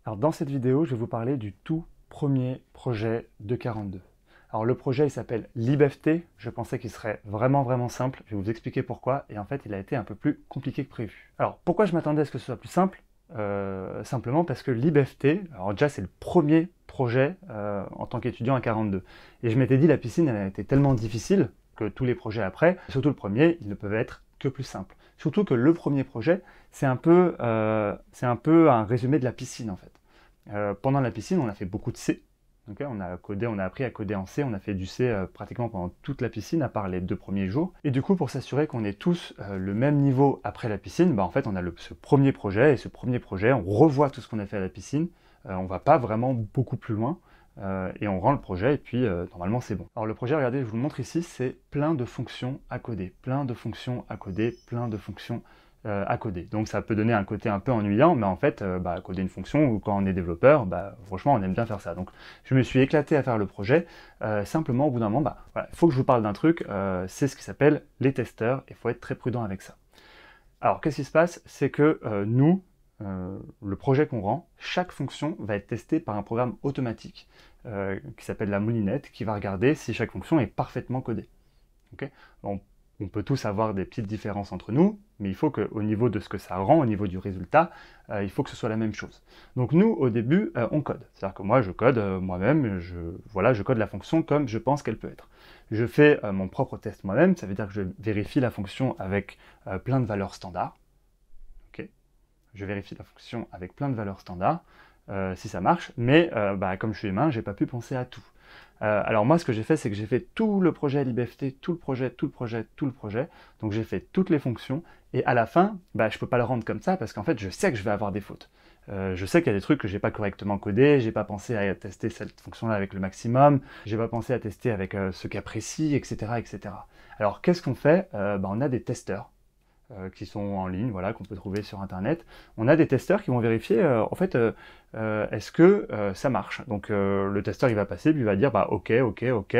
Alors dans cette vidéo, je vais vous parler du tout premier projet de 42. Alors le projet il s'appelle LibFT, je pensais qu'il serait vraiment simple, je vais vous expliquer pourquoi, et en fait il a été un peu plus compliqué que prévu. Alors pourquoi je m'attendais à ce que ce soit plus simple? Simplement parce que LibFT, alors déjà c'est le premier projet en tant qu'étudiant à 42. Et je m'étais dit la piscine elle a été tellement difficile que tous les projets après, surtout le premier, ils ne peuvent être que plus simples. Surtout que le premier projet, c'est un peu un résumé de la piscine en fait. Pendant la piscine, on a fait beaucoup de C. Okay, on a appris à coder en C, on a fait du C pratiquement pendant toute la piscine, à part les 2 premiers jours. Et du coup, pour s'assurer qu'on ait tous le même niveau après la piscine, bah, en fait, on a ce premier projet, et ce premier projet, on revoit tout ce qu'on a fait à la piscine, on va pas vraiment beaucoup plus loin, et on rend le projet, et puis normalement c'est bon. Alors le projet, regardez, je vous le montre ici, c'est plein de fonctions à coder, plein de fonctions à coder, plein de fonctions à coder. Donc ça peut donner un côté un peu ennuyant, mais en fait, coder une fonction, ou quand on est développeur, franchement, on aime bien faire ça. Donc je me suis éclaté à faire le projet, simplement au bout d'un moment, voilà, il faut que je vous parle d'un truc, c'est ce qui s'appelle les testeurs, et il faut être très prudent avec ça. Alors qu'est-ce qui se passe? C'est que nous, le projet qu'on rend, chaque fonction va être testée par un programme automatique qui s'appelle la moulinette, qui va regarder si chaque fonction est parfaitement codée. Okay, on peut tous avoir des petites différences entre nous, mais il faut qu'au niveau de ce que ça rend, au niveau du résultat, il faut que ce soit la même chose. Donc nous, au début, on code. C'est-à-dire que moi, je code moi-même, je code la fonction comme je pense qu'elle peut être. Je fais mon propre test moi-même, ça veut dire que je vérifie la fonction avec plein de valeurs standards. Okay, je vérifie la fonction avec plein de valeurs standards, si ça marche, mais comme je suis humain, j'ai pas pu penser à tout. Alors moi, ce que j'ai fait, c'est que j'ai fait tout le projet LibFT, tout le projet. Donc j'ai fait toutes les fonctions, et à la fin, je peux pas le rendre comme ça, parce qu'en fait, je sais que je vais avoir des fautes. Je sais qu'il y a des trucs que j'ai pas correctement codés, j'ai pas pensé à tester cette fonction-là avec le maximum, j'ai pas pensé à tester avec ce cas précis, etc. Alors qu'est-ce qu'on fait? On a des testeurs qui sont en ligne, voilà, qu'on peut trouver sur internet. On a des testeurs qui vont vérifier est-ce que ça marche. Donc le testeur il va passer, puis il va dire ok,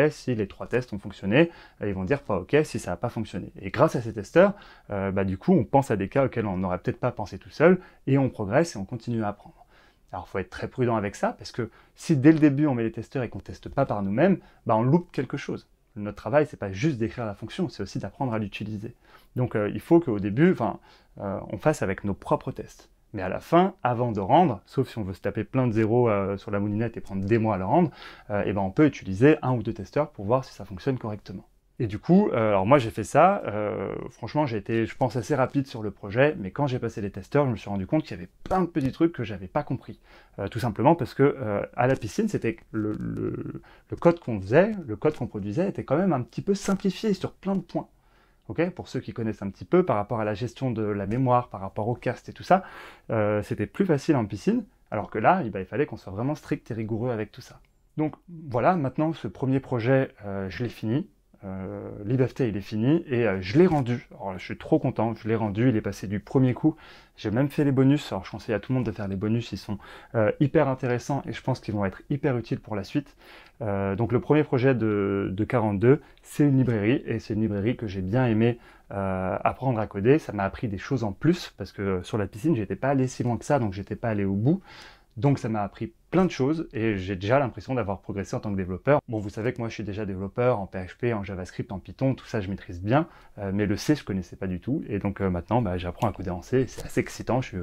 si les 3 tests ont fonctionné, ils vont dire pas ok si ça n'a pas fonctionné. Et grâce à ces testeurs, du coup on pense à des cas auxquels on n'aurait peut-être pas pensé tout seul, et on progresse et on continue à apprendre. Alors il faut être très prudent avec ça, parce que si dès le début on met les testeurs et qu'on ne teste pas par nous-mêmes, on loupe quelque chose. Notre travail, c'est pas juste d'écrire la fonction, c'est aussi d'apprendre à l'utiliser. Donc il faut qu'au début, on fasse avec nos propres tests. Mais à la fin, avant de rendre, sauf si on veut se taper plein de zéros sur la moulinette et prendre des mois à le rendre, on peut utiliser 1 ou 2 testeurs pour voir si ça fonctionne correctement. Et du coup, alors moi j'ai fait ça, franchement j'ai été, je pense, assez rapide sur le projet, mais quand j'ai passé les testeurs, je me suis rendu compte qu'il y avait plein de petits trucs que j'avais pas compris. Tout simplement parce que à la piscine, c'était le code qu'on faisait, le code qu'on produisait était quand même un petit peu simplifié sur plein de points. Okay, pour ceux qui connaissent un petit peu, par rapport à la gestion de la mémoire, par rapport au cast et tout ça, c'était plus facile en piscine, alors que là, il fallait qu'on soit vraiment strict et rigoureux avec tout ça. Donc voilà, maintenant ce premier projet, je l'ai fini. LibFT il est fini, et je l'ai rendu. Alors je suis trop content, je l'ai rendu, il est passé du premier coup. J'ai même fait les bonus, alors je conseille à tout le monde de faire les bonus, ils sont hyper intéressants et je pense qu'ils vont être hyper utiles pour la suite. Donc le premier projet de 42, c'est une librairie, et c'est une librairie que j'ai bien aimé apprendre à coder. Ça m'a appris des choses en plus, parce que sur la piscine j'étais pas allé si loin que ça, donc j'étais pas allé au bout. Donc ça m'a appris plein de choses, et j'ai déjà l'impression d'avoir progressé en tant que développeur. Bon, vous savez que moi je suis déjà développeur en PHP, en JavaScript, en Python, tout ça je maîtrise bien, mais le C je connaissais pas du tout, et donc maintenant j'apprends à coder en C, c'est assez excitant, je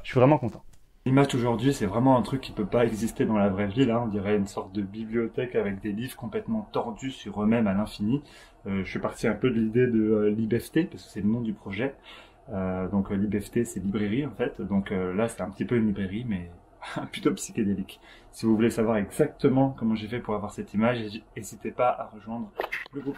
suis vraiment content. L'image aujourd'hui, c'est vraiment un truc qui peut pas exister dans la vraie vie, là. On dirait une sorte de bibliothèque avec des livres complètement tordus sur eux-mêmes à l'infini. Je suis parti un peu de l'idée de LibFT, parce que c'est le nom du projet. Donc LibFT, c'est librairie, en fait. Donc là, c'est un petit peu une librairie, mais plutôt psychédélique. Si vous voulez savoir exactement comment j'ai fait pour avoir cette image, n'hésitez pas à rejoindre le groupe.